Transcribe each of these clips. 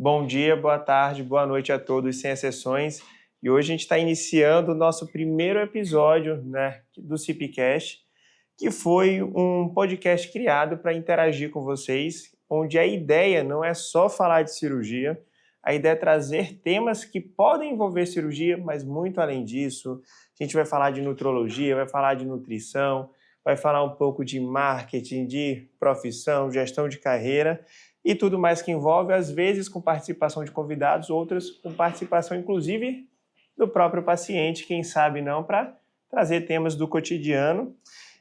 Bom dia, boa tarde, boa noite a todos, sem exceções. E hoje a gente está iniciando o nosso primeiro episódio, do CIPcast, que foi um podcast criado para interagir com vocês, onde a ideia não é só falar de cirurgia, a ideia é trazer temas que podem envolver cirurgia, mas muito além disso. A gente vai falar de nutrologia, vai falar de nutrição, vai falar um pouco de marketing, de profissão, gestão de carreira e tudo mais que envolve, às vezes com participação de convidados, outras com participação inclusive do próprio paciente, quem sabe não, para trazer temas do cotidiano.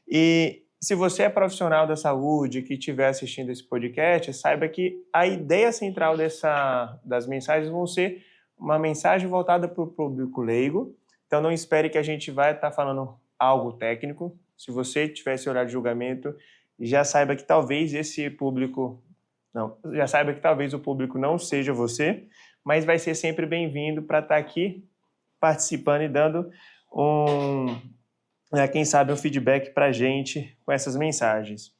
E se você é profissional da saúde que estiver assistindo esse podcast, saiba que a ideia central das mensagens vão ser uma mensagem voltada para o público leigo. Então não espere que a gente vai estar falando algo técnico. Se você tiver esse olhar de julgamento, já saiba que talvez o público não seja você, mas vai ser sempre bem-vindo para estar aqui participando e dando quem sabe um feedback para a gente com essas mensagens.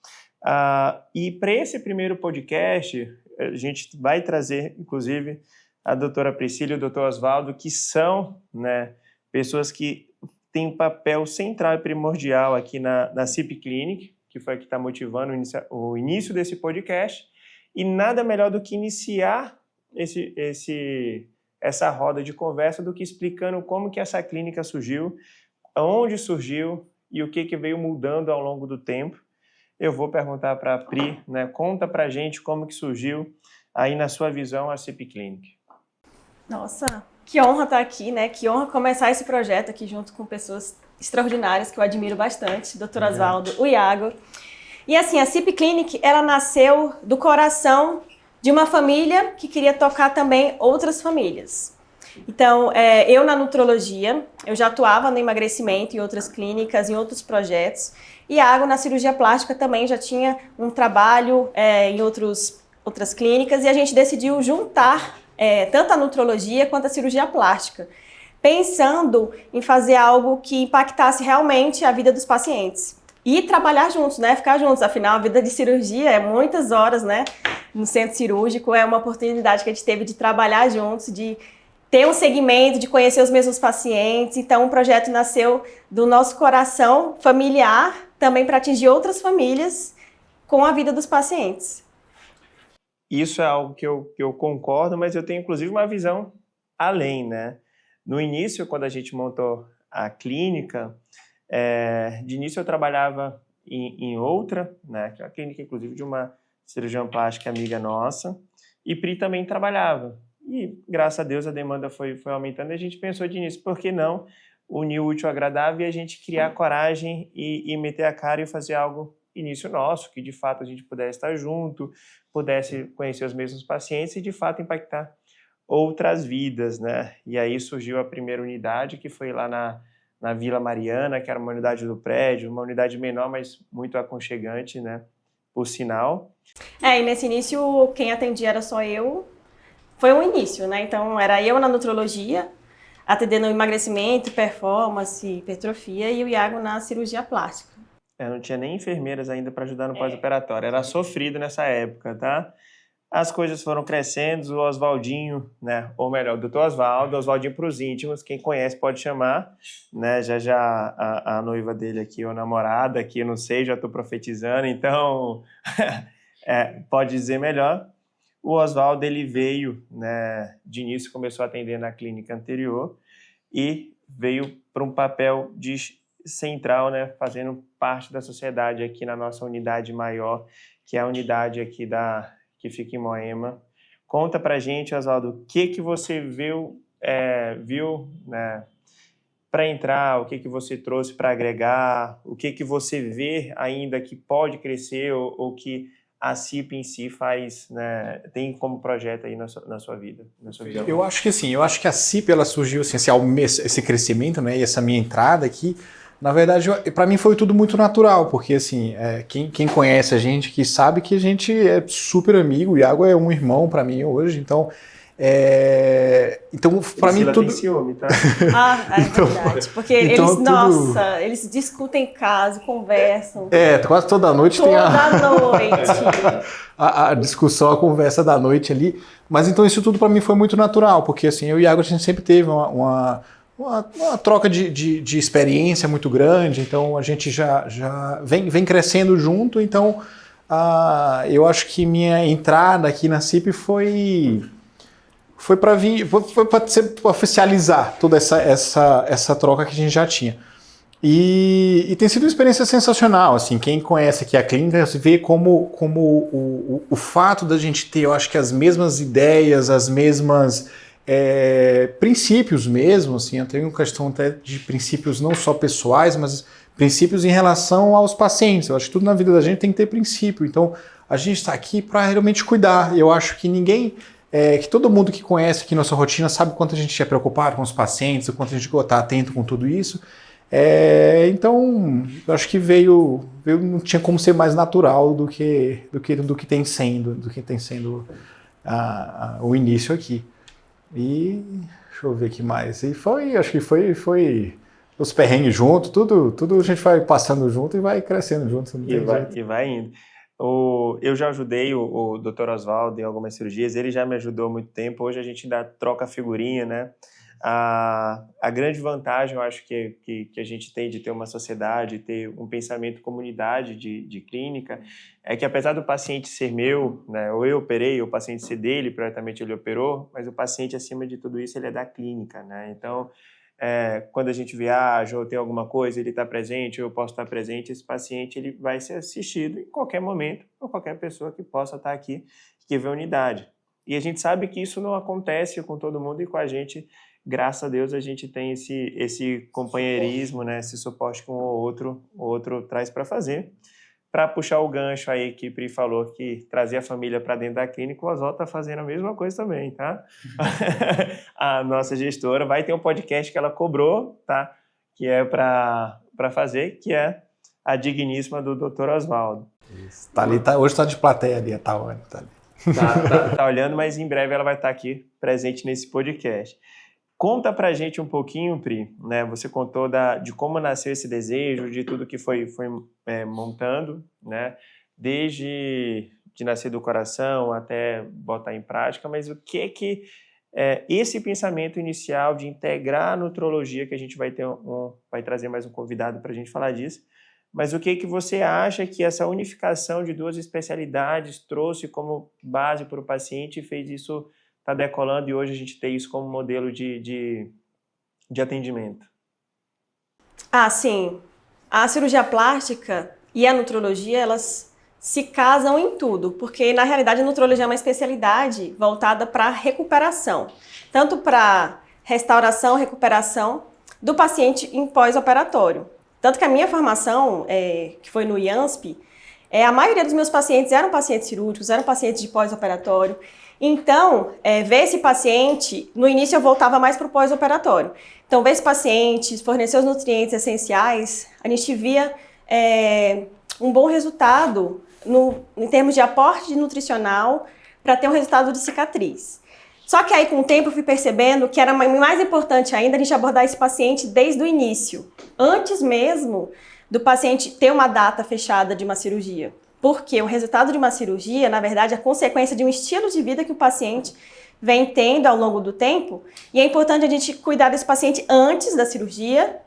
E para esse primeiro podcast, a gente vai trazer, inclusive, a doutora Priscila e o doutor Oswaldo, que são pessoas que têm um papel central e primordial aqui na CIP Clinic, que foi a que está motivando o início desse podcast. E nada melhor do que iniciar essa roda de conversa do que explicando como que essa clínica surgiu, onde surgiu e o que veio mudando ao longo do tempo. Eu vou perguntar para a Pri, conta para a gente como que surgiu aí na sua visão a CIP Clinic. Nossa, que honra estar aqui, Que honra começar esse projeto aqui junto com pessoas extraordinárias que eu admiro bastante, Dr. Oswaldo, o Iago. E assim, a CIP Clinic, ela nasceu do coração de uma família que queria tocar também outras famílias. Então, eu na nutrologia, eu já atuava no emagrecimento em outras clínicas, em outros projetos. E Iago na cirurgia plástica também já tinha um trabalho em outras clínicas. E a gente decidiu juntar tanto a nutrologia quanto a cirurgia plástica, pensando em fazer algo que impactasse realmente a vida dos pacientes. E trabalhar juntos, ficar juntos. Afinal, a vida de cirurgia é muitas horas, no centro cirúrgico. É uma oportunidade que a gente teve de trabalhar juntos, de ter um segmento, de conhecer os mesmos pacientes. Então, o projeto nasceu do nosso coração familiar, também para atingir outras famílias com a vida dos pacientes. Isso é algo que eu concordo, mas eu tenho, inclusive, uma visão além, No início, quando a gente montou a clínica, de início eu trabalhava em outra, que é a clínica, inclusive, de uma cirurgiã plástica amiga nossa, e Pri também trabalhava. E, graças a Deus, a demanda foi aumentando e a gente pensou de início, por que não unir o útil ao agradável e a gente criar coragem e meter a cara e fazer algo início nosso, que de fato a gente pudesse estar junto, pudesse conhecer os mesmos pacientes e de fato impactar outras vidas, E aí surgiu a primeira unidade, que foi lá na Vila Mariana, que era uma unidade do prédio, uma unidade menor, mas muito aconchegante, por sinal. E nesse início, quem atendia era só eu. Foi um início, Então, era eu na nutrologia, atendendo emagrecimento, performance, hipertrofia, e o Iago na cirurgia plástica. Não tinha nem enfermeiras ainda para ajudar no pós-operatório. Era sofrido nessa época, tá? As coisas foram crescendo, o Oswaldinho, ou melhor, o doutor Oswaldo, Oswaldinho para os íntimos, quem conhece pode chamar, já a noiva dele aqui, ou namorada aqui, eu não sei, já estou profetizando, então pode dizer melhor. O Oswaldo, ele veio, de início começou a atender na clínica anterior e veio para um papel de central, fazendo parte da sociedade aqui na nossa unidade maior, que é a unidade aqui que fica em Moema. Conta pra gente, Oswaldo, o que você viu para entrar, o que você trouxe para agregar, o que você vê ainda que pode crescer ou que a CIP em si faz, tem como projeto aí na sua vida, na sua vida. Eu acho que a CIP ela surgiu assim, esse crescimento, e essa minha entrada aqui, na verdade, para mim foi tudo muito natural, porque assim, quem conhece a gente que sabe que a gente é super amigo, o Iago é um irmão para mim hoje, então Então, para mim, tudo... tem ciúme, tá? É verdade. Porque eles discutem em casa, conversam. Quase toda noite tem a discussão, a conversa da noite ali. Mas então isso tudo para mim foi muito natural, porque assim, eu e o Iago, a gente sempre teve uma troca de experiência muito grande, então a gente já vem crescendo junto, então eu acho que minha entrada aqui na CIP foi para oficializar toda essa troca que a gente já tinha. E tem sido uma experiência sensacional, assim, quem conhece aqui a clínica vê como o fato da gente ter, eu acho que as mesmas ideias, as mesmas princípios mesmo, assim, eu tenho uma questão até de princípios não só pessoais, mas princípios em relação aos pacientes. Eu acho que tudo na vida da gente tem que ter princípio, então a gente está aqui para realmente cuidar. Eu acho que que todo mundo que conhece aqui nossa rotina sabe o quanto a gente é preocupado com os pacientes, o quanto a gente está atento com tudo isso. Então, eu acho que não tinha como ser mais natural do que tem sendo o início aqui. E deixa eu ver o que mais. E acho que foi os perrengues juntos, tudo a gente vai passando junto e vai crescendo junto. E vai indo. Eu já ajudei o Dr. Oswaldo em algumas cirurgias, ele já me ajudou há muito tempo, hoje a gente ainda troca figurinha, né? A grande vantagem, eu acho que a gente tem de ter uma sociedade, ter um pensamento comunidade de clínica, é que apesar do paciente ser meu, né, ou eu operei, o paciente ser dele, provavelmente ele operou, mas o paciente, acima de tudo isso, ele é da clínica, né? Então, quando a gente viaja ou tem alguma coisa, ele está presente, eu posso estar presente, esse paciente ele vai ser assistido em qualquer momento por qualquer pessoa que possa estar aqui, que vê a unidade. E a gente sabe que isso não acontece com todo mundo e com a gente. Graças a Deus a gente tem esse companheirismo, né, esse suporte que o outro traz para fazer. Para puxar o gancho aí que Pri falou que trazer a família para dentro da clínica, o Oswaldo está fazendo a mesma coisa também, tá? A nossa gestora vai ter um podcast que ela cobrou, tá? Que é para fazer, que é a digníssima do Dr. Oswaldo. Tá ali, hoje está de plateia ali, tá olhando. Tá olhando, mas em breve ela vai estar aqui presente nesse podcast. Conta pra gente um pouquinho, Pri, né? Você contou de como nasceu esse desejo, de tudo que foi montando, né? Desde de nascer do coração até botar em prática, mas o que esse pensamento inicial de integrar a nutrologia, que a gente vai trazer mais um convidado para a gente falar disso, mas o que você acha que essa unificação de duas especialidades trouxe como base para o paciente e fez isso está decolando e hoje a gente tem isso como modelo de atendimento? Sim. A cirurgia plástica e a nutrologia, elas se casam em tudo, porque na realidade a nutrologia é uma especialidade voltada para recuperação, tanto para restauração, recuperação do paciente em pós-operatório. Tanto que a minha formação, que foi no IANSP, a maioria dos meus pacientes eram pacientes cirúrgicos, eram pacientes de pós-operatório. Então, ver esse paciente, no início eu voltava mais para o pós-operatório. Então, ver esse paciente, fornecer os nutrientes essenciais, a gente via um bom resultado em termos de aporte nutricional para ter um resultado de cicatriz. Só que aí, com o tempo, eu fui percebendo que era mais importante ainda a gente abordar esse paciente desde o início, antes mesmo do paciente ter uma data fechada de uma cirurgia. Porque o resultado de uma cirurgia, na verdade, é a consequência de um estilo de vida que o paciente vem tendo ao longo do tempo. E é importante a gente cuidar desse paciente antes da cirurgia,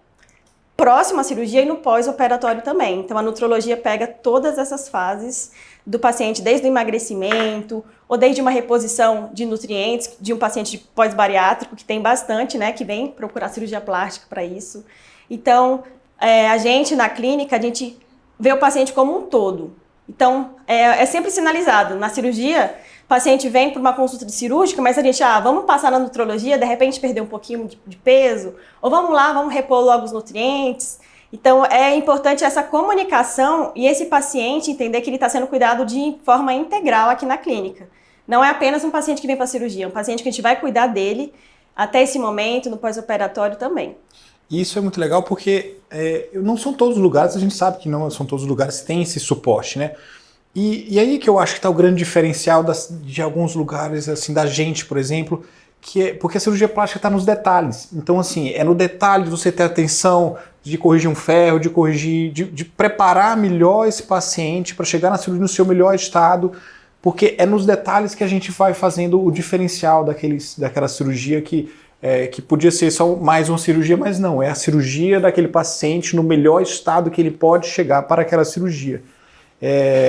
próximo à cirurgia e no pós-operatório também. Então, a nutrologia pega todas essas fases do paciente, desde o emagrecimento, ou desde uma reposição de nutrientes de um paciente pós-bariátrico, que tem bastante, né, que vem procurar cirurgia plástica para isso. Então, a gente, na clínica, a gente vê o paciente como um todo. Então, é sempre sinalizado. Na cirurgia, o paciente vem para uma consulta de cirúrgica, mas a gente, vamos passar na nutrologia, de repente perder um pouquinho de peso, ou vamos lá, vamos repor logo os nutrientes. Então, é importante essa comunicação e esse paciente entender que ele está sendo cuidado de forma integral aqui na clínica. Não é apenas um paciente que vem para a cirurgia, é um paciente que a gente vai cuidar dele até esse momento, no pós-operatório também. E isso é muito legal porque não são todos os lugares, a gente sabe que não são todos os lugares que têm esse suporte, né? E aí que eu acho que está o grande diferencial de alguns lugares, assim, da gente, por exemplo, porque a cirurgia plástica está nos detalhes. Então, assim, é no detalhe de você ter atenção, de corrigir um ferro, de corrigir, de preparar melhor esse paciente para chegar na cirurgia no seu melhor estado, porque é nos detalhes que a gente vai fazendo o diferencial daquela cirurgia que podia ser só mais uma cirurgia, mas não, é a cirurgia daquele paciente no melhor estado que ele pode chegar para aquela cirurgia.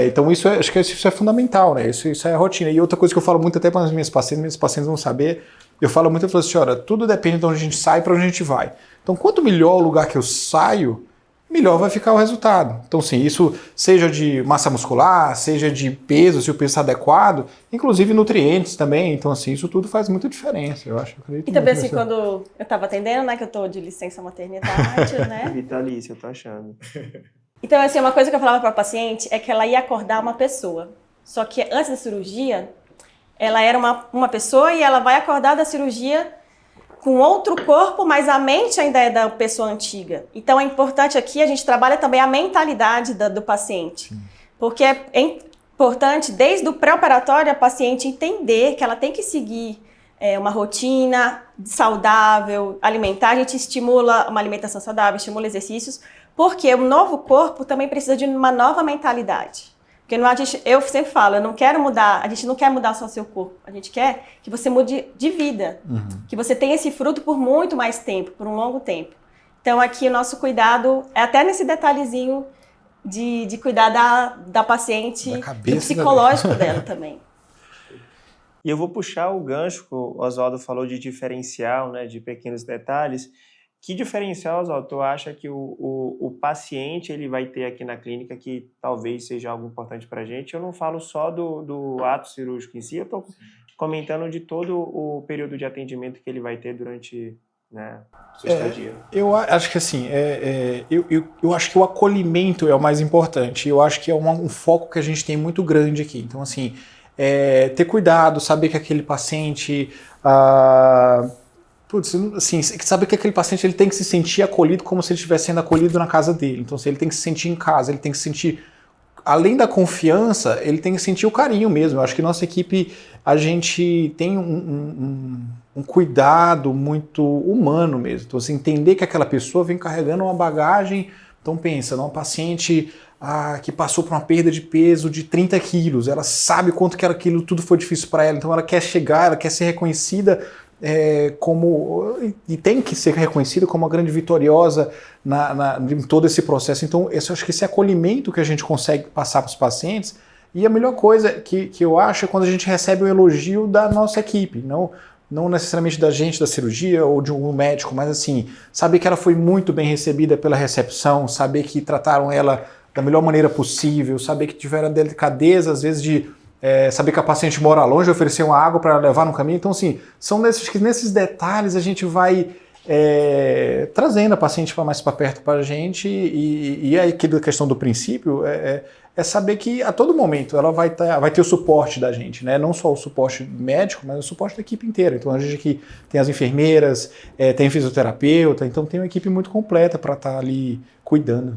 Então acho que isso é fundamental, né? Isso é a rotina. E outra coisa que eu falo muito até para as minhas pacientes vão saber, eu falo muito, eu falo assim, olha, tudo depende de onde a gente sai e para onde a gente vai. Então, quanto melhor o lugar que eu saio, melhor vai ficar o resultado. Então, sim, isso seja de massa muscular, seja de peso, se o peso está adequado, inclusive nutrientes também. Então, assim, isso tudo faz muita diferença, eu acho. E também, assim, quando eu estava atendendo, né, que eu estou de licença maternidade, né? Vitalícia, eu tô achando. Então, assim, uma coisa que eu falava para a paciente é que ela ia acordar uma pessoa. Só que antes da cirurgia, ela era uma pessoa e ela vai acordar da cirurgia com outro corpo, mas a mente ainda é da pessoa antiga. Então, é importante aqui, a gente trabalha também a mentalidade do paciente. Sim. Porque é importante, desde o pré-operatório, a paciente entender que ela tem que seguir uma rotina saudável, alimentar. A gente estimula uma alimentação saudável, estimula exercícios, porque o novo corpo também precisa de uma nova mentalidade. Porque eu sempre falo, eu não quero mudar, a gente não quer mudar só seu corpo, a gente quer que você mude de vida, que você tenha esse fruto por muito mais tempo, por um longo tempo. Então aqui o nosso cuidado é até nesse detalhezinho de cuidar da paciente, do psicológico dela também. E eu vou puxar o gancho que o Oswaldo falou de diferencial, né, de pequenos detalhes. Que diferencial, Oswaldo, tu acha que o paciente ele vai ter aqui na clínica que talvez seja algo importante para a gente? Eu não falo só do ato cirúrgico em si, eu estou comentando de todo o período de atendimento que ele vai ter durante, né, sua estadia. Eu acho que assim, eu acho que o acolhimento é o mais importante. Eu acho que é um foco que a gente tem muito grande aqui. Então, assim, ter cuidado, saber que aquele paciente... assim, sabe que aquele paciente ele tem que se sentir acolhido como se ele estivesse sendo acolhido na casa dele. Então, ele tem que se sentir em casa, ele tem que se sentir, além da confiança, ele tem que sentir o carinho mesmo. Eu acho que nossa equipe, a gente tem um cuidado muito humano mesmo. Então, assim, entender que aquela pessoa vem carregando uma bagagem. Então, pensa, numa paciente que passou por uma perda de peso de 30 quilos, ela sabe quanto que aquilo tudo foi difícil para ela, então ela quer chegar, ela quer ser reconhecida e tem que ser reconhecida como uma grande vitoriosa em todo esse processo. Então, eu acho que esse acolhimento que a gente consegue passar para os pacientes, e a melhor coisa que eu acho é quando a gente recebe um elogio da nossa equipe, não necessariamente da gente da cirurgia ou de um médico, mas assim, saber que ela foi muito bem recebida pela recepção, saber que trataram ela da melhor maneira possível, saber que tiveram a delicadeza, às vezes, de saber que a paciente mora longe, oferecer uma água para levar no caminho. Então, assim, são nesses detalhes a gente vai trazendo a paciente mais para perto para a gente. E aí, a questão do princípio é saber que a todo momento ela vai ter o suporte da gente, né? Não só o suporte médico, mas o suporte da equipe inteira. Então, a gente aqui tem as enfermeiras, tem fisioterapeuta, então tem uma equipe muito completa para estar ali cuidando.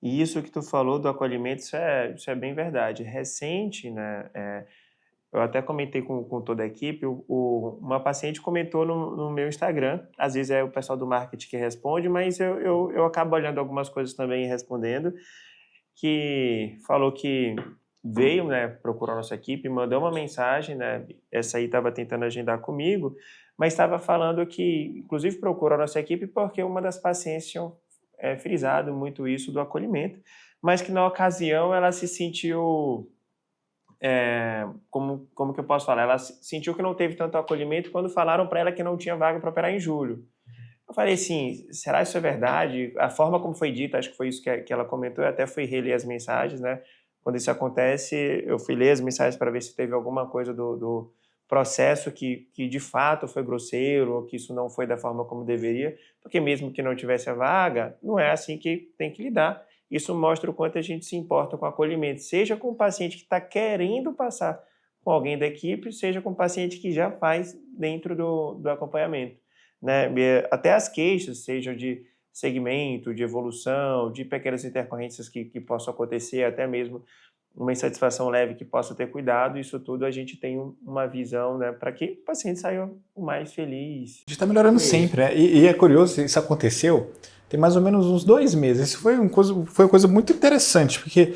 E isso que tu falou do acolhimento, isso é bem verdade. Recente, né, eu até comentei com toda a equipe, uma paciente comentou no meu Instagram, às vezes é o pessoal do marketing que responde, mas eu acabo olhando algumas coisas também e respondendo, que falou que veio, né, procurar nossa equipe, mandou uma mensagem, né, essa aí estava tentando agendar comigo, mas estava falando que, inclusive, procurou a nossa equipe porque uma das pacientes tinha frisado muito isso do acolhimento, mas que na ocasião ela se sentiu, como que eu posso falar, ela sentiu que não teve tanto acolhimento quando falaram para ela que não tinha vaga para operar em julho. Eu falei assim, será isso é verdade? A forma como foi dita, acho que foi isso que ela comentou, eu até fui reler as mensagens, né? Quando isso acontece, eu fui ler as mensagens para ver se teve alguma coisa do processo que de fato foi grosseiro, ou que isso não foi da forma como deveria, porque mesmo que não tivesse a vaga, não é assim que tem que lidar. Isso mostra o quanto a gente se importa com o acolhimento, seja com o paciente que está querendo passar com alguém da equipe, seja com o paciente que já faz dentro do acompanhamento, né? Até as queixas, sejam de segmento, de evolução, de pequenas intercorrências que possam acontecer, até mesmo uma insatisfação leve que possa ter cuidado, isso tudo a gente tem uma visão, né, para que o paciente saia o mais feliz. A gente está melhorando sempre, né? E é curioso, isso aconteceu tem mais ou menos uns 2 meses. Isso foi uma coisa muito interessante, porque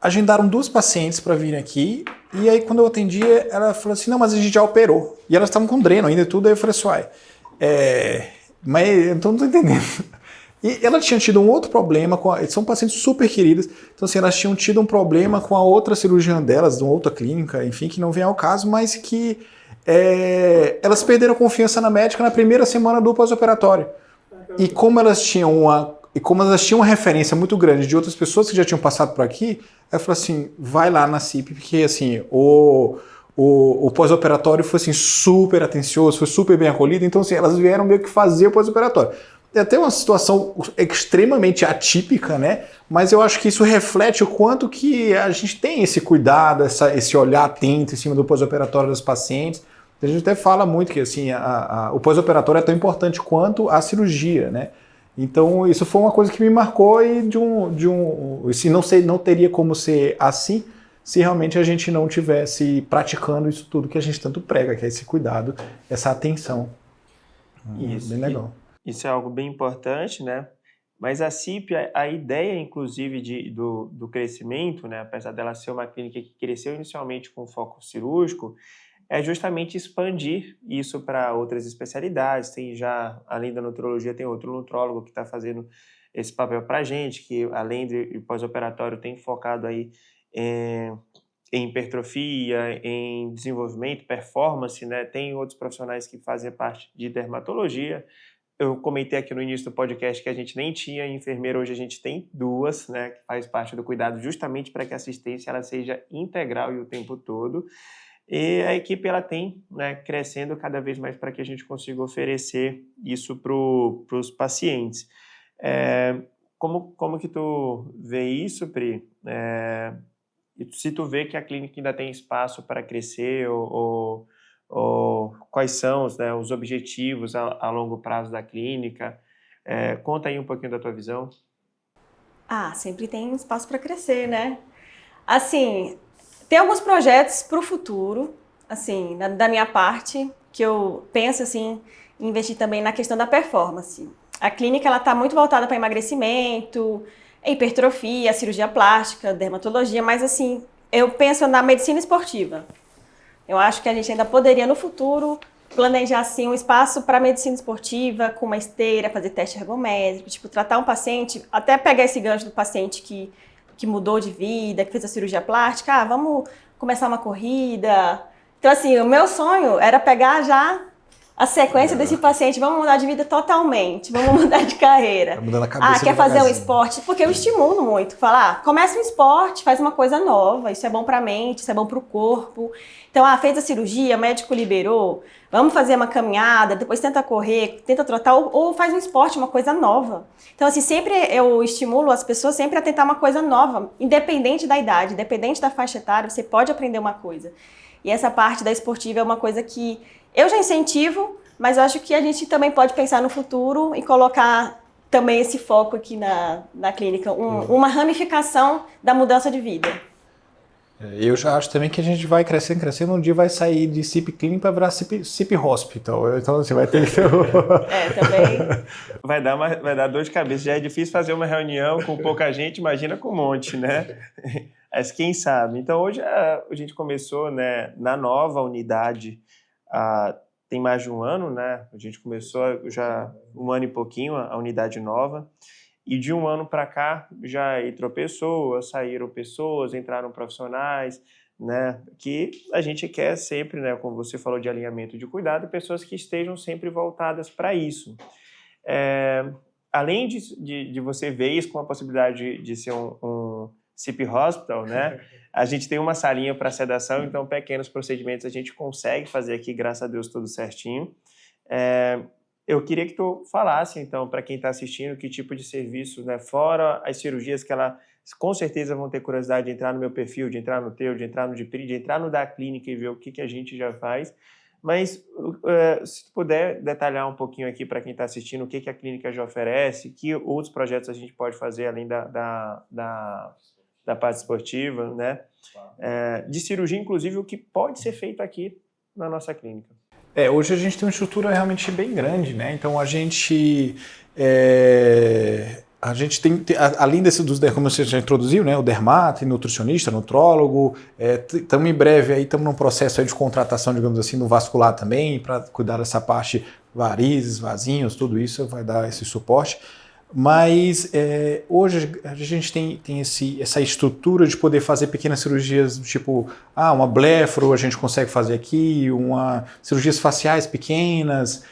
agendaram 2 pacientes para virem aqui, e aí quando eu atendi, ela falou assim, não, mas a gente já operou. E elas estavam com dreno ainda e tudo, aí eu falei assim, mas então não tô entendendo. E ela tinha tido um outro problema, são pacientes super queridas, então assim, elas tinham tido um problema com a outra cirurgiã delas, de uma outra clínica, enfim, que não vem ao caso, mas que elas perderam confiança na médica na primeira semana do pós-operatório. E como elas tinham uma referência muito grande de outras pessoas que já tinham passado por aqui, ela falou assim, vai lá na CIP, porque assim, o pós-operatório foi assim, super atencioso, foi super bem acolhido, então assim, elas vieram meio que fazer o pós-operatório. É até uma situação extremamente atípica, né? Mas eu acho que isso reflete o quanto que a gente tem esse cuidado, esse olhar atento em cima do pós-operatório dos pacientes. A gente até fala muito que assim, o pós-operatório é tão importante quanto a cirurgia, né? Então isso foi uma coisa que me marcou e não teria como ser assim se realmente a gente não tivesse praticando isso tudo que a gente tanto prega, que é esse cuidado, essa atenção. Isso. Bem legal. Isso é algo bem importante, né? Mas a CIP, a ideia, inclusive, do crescimento, né? Apesar dela ser uma clínica que cresceu inicialmente com foco cirúrgico, é justamente expandir isso para outras especialidades. Tem já, além da nutrologia, tem outro nutrólogo que está fazendo esse papel para a gente, que além de pós-operatório tem focado aí em hipertrofia, em desenvolvimento, performance, né? Tem outros profissionais que fazem parte de dermatologia. Eu comentei aqui no início do podcast que a gente nem tinha enfermeira, hoje a gente tem 2, né, que faz parte do cuidado justamente para que a assistência ela seja integral e o tempo todo. E a equipe ela tem, né, crescendo cada vez mais para que a gente consiga oferecer isso para os pacientes. Como que tu vê isso, Pri? Se tu vê que a clínica ainda tem espaço para crescer ou quais são né, os objetivos a longo prazo da clínica? Conta aí um pouquinho da tua visão. Sempre tem espaço para crescer, né? Assim, tem alguns projetos para o futuro, assim, da minha parte, que eu penso assim, em investir também na questão da performance. A clínica ela está muito voltada para emagrecimento, hipertrofia, cirurgia plástica, dermatologia, mas assim, eu penso na medicina esportiva. Eu acho que a gente ainda poderia, no futuro, planejar assim, um espaço para medicina esportiva, com uma esteira, fazer teste ergométrico, tipo, tratar um paciente, até pegar esse gancho do paciente que mudou de vida, que fez a cirurgia plástica, vamos começar uma corrida. Então, assim, o meu sonho era pegar já a sequência desse paciente, vamos mudar de vida totalmente, vamos mudar de carreira. Tá mudando a cabeça quer fazer um esporte? Porque eu estimulo muito, falar, começa um esporte, faz uma coisa nova, isso é bom para a mente, isso é bom para o corpo. Então, fez a cirurgia, o médico liberou, vamos fazer uma caminhada, depois tenta correr, tenta trotar, ou faz um esporte, uma coisa nova. Então, assim, sempre eu estimulo as pessoas sempre a tentar uma coisa nova, independente da idade, independente da faixa etária, você pode aprender uma coisa. E essa parte da esportiva é uma coisa que eu já incentivo, mas eu acho que a gente também pode pensar no futuro e colocar também esse foco aqui na clínica, uma ramificação da mudança de vida. Eu já acho também que a gente vai crescendo, um dia vai sair de CIP Clinic para virar CIP Hospital. Então você vai ter que... também. Vai dar dor de cabeça. Já é difícil fazer uma reunião com pouca gente, imagina com um monte, né? Mas quem sabe? Então hoje a gente começou, né, na nova unidade, tem mais de um ano, né? A gente começou já 1 ano e pouquinho a unidade nova. E de 1 ano para cá já entrou pessoas, saíram pessoas, entraram profissionais, né? Que a gente quer sempre, né? Como você falou de alinhamento de cuidado, pessoas que estejam sempre voltadas para isso. Além de você ver isso com a possibilidade de ser um CIP Hospital, né? A gente tem uma salinha para sedação, então pequenos procedimentos a gente consegue fazer aqui, graças a Deus, tudo certinho. Eu queria que tu falasse, então, para quem está assistindo, que tipo de serviço, né, fora as cirurgias que ela com certeza vão ter curiosidade de entrar no meu perfil, de entrar no teu, de entrar no de Pri, de entrar no da clínica e ver o que a gente já faz. Mas se tu puder detalhar um pouquinho aqui para quem está assistindo, o que a clínica já oferece, que outros projetos a gente pode fazer além da parte esportiva, né? De cirurgia, inclusive, o que pode ser feito aqui na nossa clínica. Hoje a gente tem uma estrutura realmente bem grande, né? Então a gente tem, além como você já introduziu, né? O dermato, nutricionista, nutrólogo, estamos em breve aí, estamos num processo aí de contratação, digamos assim, no vascular também, para cuidar dessa parte, varizes, vasinhos, tudo isso vai dar esse suporte. Mas hoje a gente tem essa estrutura de poder fazer pequenas cirurgias, tipo, uma blefaro a gente consegue fazer aqui, cirurgias faciais pequenas,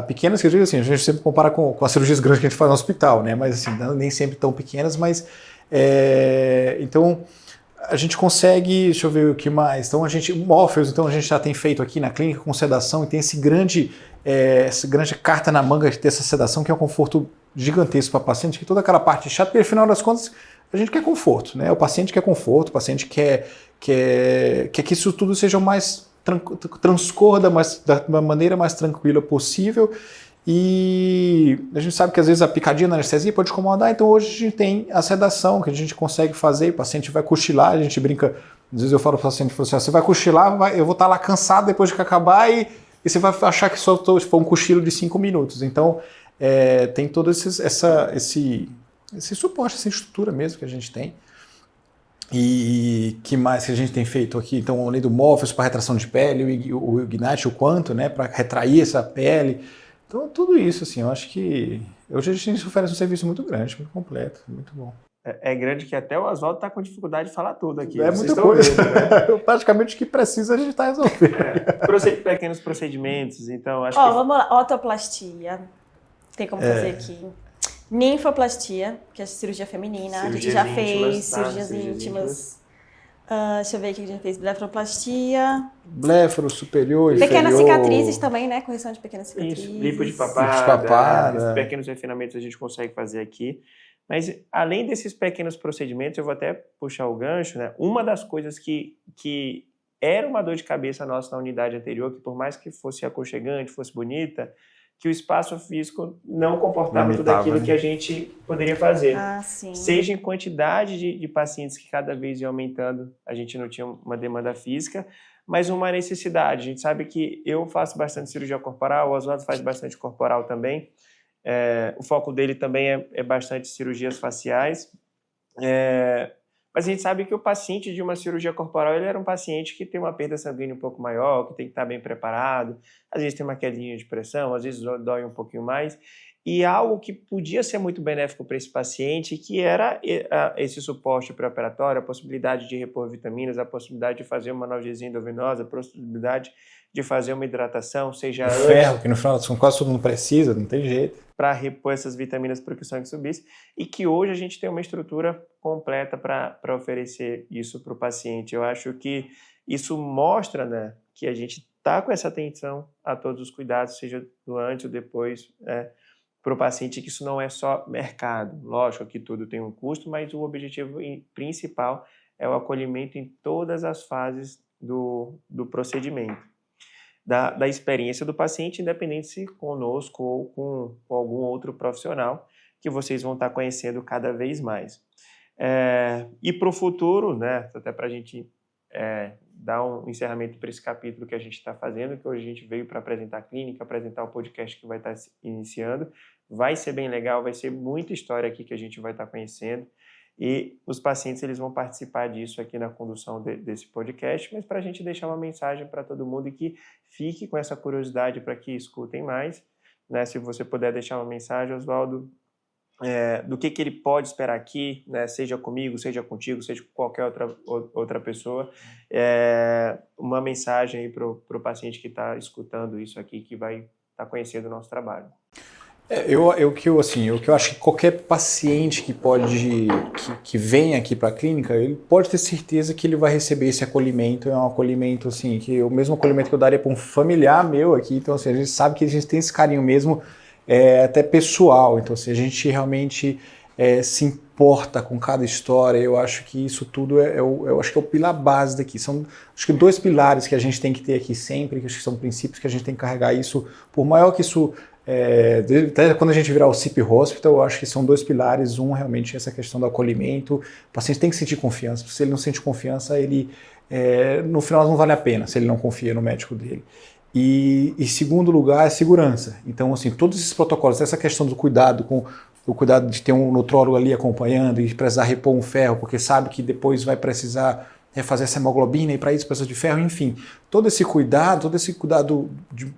pequenas cirurgias, assim, a gente sempre compara com as cirurgias grandes que a gente faz no hospital, né? Mas assim, nem sempre tão pequenas, mas então a gente consegue, deixa eu ver o que mais, então móveis, então a gente já tem feito aqui na clínica com sedação e tem essa grande carta na manga de ter essa sedação, que é um conforto gigantesco para o paciente, que toda aquela parte chata, porque afinal das contas a gente quer conforto, né? O paciente quer conforto, o paciente quer que isso tudo seja o mais transcorra da maneira mais tranquila possível, e a gente sabe que às vezes a picadinha na anestesia pode incomodar, então hoje a gente tem a sedação que a gente consegue fazer, o paciente vai cochilar, a gente brinca, às vezes eu falo para o paciente, você vai cochilar, eu vou estar lá cansado depois de acabar e você vai achar que só foi um cochilo de 5 minutos, então tem todo esse suporte, essa estrutura mesmo que a gente tem. E que mais que a gente tem feito aqui? Então, além do Morpheus para retração de pele, o Ignite, o Quanto, né, para retrair essa pele. Então, tudo isso, assim, eu acho que hoje a gente oferece um serviço muito grande, muito completo, muito bom. É grande que até o Oswaldo está com dificuldade de falar tudo aqui. É muita coisa. Vendo, né? Praticamente o que precisa a gente está resolvendo. Pequenos procedimentos, então acho que... Vamos lá, otoplastia, tem como fazer aqui. Ninfoplastia, que é cirurgia feminina, a gente já fez cirurgias íntimas. Deixa eu ver o que a gente já fez. Blefaroplastia. Blefaro superior, pequenas inferior. Cicatrizes também, né? Correção de pequenas cicatrizes. Isso, lipo de papada. Pequenos refinamentos a gente consegue fazer aqui. Mas, além desses pequenos procedimentos, eu vou até puxar o gancho, né? Uma das coisas que era uma dor de cabeça nossa na unidade anterior, que por mais que fosse aconchegante, fosse bonita, que o espaço físico não comportava tudo aquilo, né, que a gente poderia fazer. Sim. Seja em quantidade de pacientes que cada vez ia aumentando, a gente não tinha uma demanda física, mas uma necessidade. A gente sabe que eu faço bastante cirurgia corporal, o Oswaldo faz bastante corporal também, o foco dele também é bastante cirurgias faciais, mas a gente sabe que o paciente de uma cirurgia corporal, ele era um paciente que tem uma perda sanguínea um pouco maior, que tem que estar bem preparado, às vezes tem uma quedinha de pressão, às vezes dói um pouquinho mais, e algo que podia ser muito benéfico para esse paciente, que era esse suporte pré-operatório, a possibilidade de repor vitaminas, a possibilidade de fazer uma analgesia endovenosa, a possibilidade de fazer uma hidratação, seja antes... ferro, que no final quase todo mundo precisa, não tem jeito. Para repor essas vitaminas para que o sangue subisse, e que hoje a gente tem uma estrutura completa para oferecer isso para o paciente. Eu acho que isso mostra, né, que a gente está com essa atenção a todos os cuidados, seja do antes ou depois, para o paciente, que isso não é só mercado. Lógico que tudo tem um custo, mas o objetivo principal é o acolhimento em todas as fases do procedimento. Da experiência do paciente, independente se conosco ou com algum outro profissional, que vocês vão estar conhecendo cada vez mais. E para o futuro, né, até para a gente dar um encerramento para esse capítulo que a gente está fazendo, que hoje a gente veio para apresentar a clínica, apresentar o podcast que vai estar iniciando, vai ser bem legal, vai ser muita história aqui que a gente vai estar conhecendo, e os pacientes eles vão participar disso aqui na condução desse podcast, mas para a gente deixar uma mensagem para todo mundo e que fique com essa curiosidade para que escutem mais, né? Se você puder deixar uma mensagem, Oswaldo, do que ele pode esperar aqui, né? Seja comigo, seja contigo, seja com qualquer outra pessoa, uma mensagem aí para o paciente que está escutando isso aqui, que vai estar conhecendo o nosso trabalho. O que eu acho que qualquer paciente que vem aqui para a clínica, ele pode ter certeza que ele vai receber esse acolhimento, é um acolhimento assim, que é o mesmo acolhimento que eu daria para um familiar meu aqui, então assim, a gente sabe que a gente tem esse carinho mesmo, até pessoal, então assim, a gente realmente se importa com cada história. Eu acho que isso tudo eu acho que é o pilar base daqui. São, acho que 2 pilares que a gente tem que ter aqui sempre, que acho que são princípios que a gente tem que carregar isso, por maior que isso... até quando a gente virar o CIP Hospital, eu acho que são 2 pilares. Um, realmente, essa questão do acolhimento. O paciente tem que sentir confiança. Se ele não sente confiança, ele no final não vale a pena, se ele não confia no médico dele. E segundo lugar, é segurança. Então, assim, todos esses protocolos, essa questão do cuidado com o cuidado de ter um nutrólogo ali acompanhando e precisar repor um ferro, porque sabe que depois vai precisar fazer essa hemoglobina e para isso precisa de ferro, enfim. Todo esse cuidado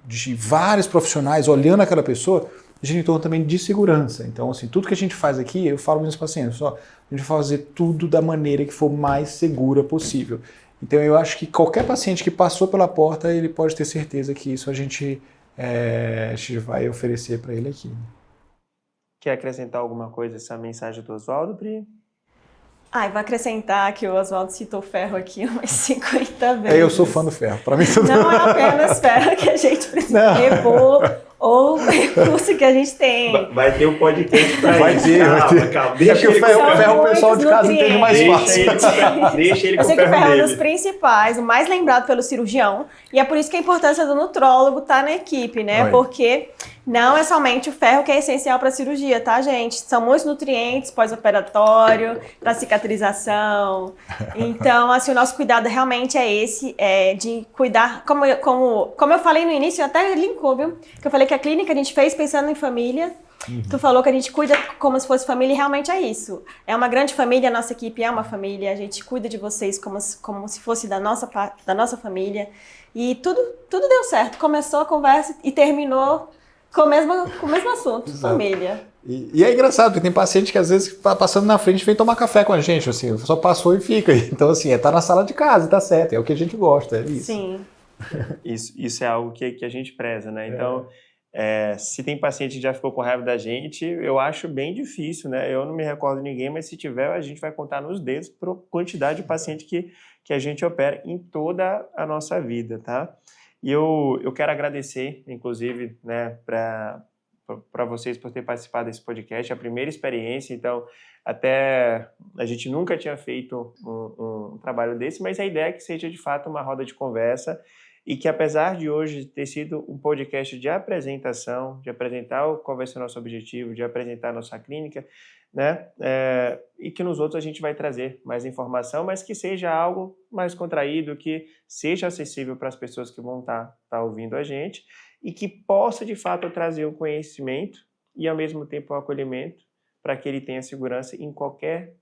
de vários profissionais olhando aquela pessoa, gira em torno também de segurança. Então, assim, tudo que a gente faz aqui, eu falo para os pacientes, a gente vai fazer tudo da maneira que for mais segura possível. Então, eu acho que qualquer paciente que passou pela porta, ele pode ter certeza que isso a gente vai oferecer para ele aqui. Quer acrescentar alguma coisa essa mensagem do Oswaldo, Pri? Vou acrescentar que o Oswaldo citou ferro aqui umas 50 vezes. Eu sou fã do ferro. Para mim, tudo... Não é apenas ferro que a gente precisa repor ou o recurso que a gente tem. Vai ter um podcast para isso. Calma. Deixa o ferro o pessoal de casa entende mais fácil. Deixa ele com o ferro dele. Eu sei que o ferro é um dos principais, o mais lembrado pelo cirurgião. E é por isso que a importância do nutrólogo estar na equipe, né? Porque não é somente o ferro que é essencial para a cirurgia, tá, gente? São muitos nutrientes pós-operatório, para cicatrização. Então, assim, o nosso cuidado realmente é esse, de cuidar, como eu falei no início, até linkou, viu? Que eu falei que a clínica a gente fez pensando em família. Tu falou que a gente cuida como se fosse família, e realmente é isso. É uma grande família, a nossa equipe é uma família, a gente cuida de vocês como se fosse da nossa família. E tudo deu certo. Começou a conversa e terminou com o mesmo assunto, exato. Família. E é engraçado, porque tem paciente que às vezes passando na frente vem tomar café com a gente, assim, só passou e fica. Então, assim, tá na sala de casa, tá certo, é o que a gente gosta, é isso. Sim. Isso é algo que a gente preza, né? Então, se tem paciente que já ficou com raiva da gente, eu acho bem difícil, né? Eu não me recordo de ninguém, mas se tiver, a gente vai contar nos dedos por quantidade de paciente que a gente opera em toda a nossa vida, tá? E eu quero agradecer, inclusive, né, para vocês por ter participado desse podcast, a primeira experiência, então até a gente nunca tinha feito um trabalho desse, mas a ideia é que seja de fato uma roda de conversa e que apesar de hoje ter sido um podcast de apresentação, de apresentar qual vai ser o nosso objetivo, de apresentar a nossa clínica, né, e que nos outros a gente vai trazer mais informação, mas que seja algo mais contraído, que seja acessível para as pessoas que vão estar ouvindo a gente e que possa de fato trazer um conhecimento e ao mesmo tempo um acolhimento para que ele tenha segurança em qualquer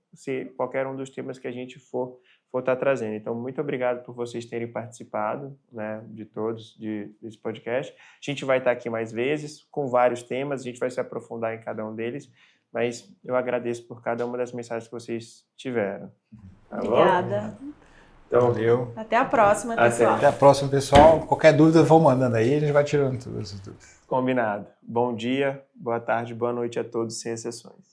um dos temas que a gente for estar trazendo. Então, muito obrigado por vocês terem participado, né, de todos desse podcast. A gente vai estar aqui mais vezes, com vários temas, a gente vai se aprofundar em cada um deles, mas eu agradeço por cada uma das mensagens que vocês tiveram. Tá Obrigada. Bom? Então, valeu. Até a próxima, pessoal. Até a próxima, pessoal. Qualquer dúvida, vão mandando aí, a gente vai tirando todas as dúvidas. Combinado. Bom dia, boa tarde, boa noite a todos, sem exceções.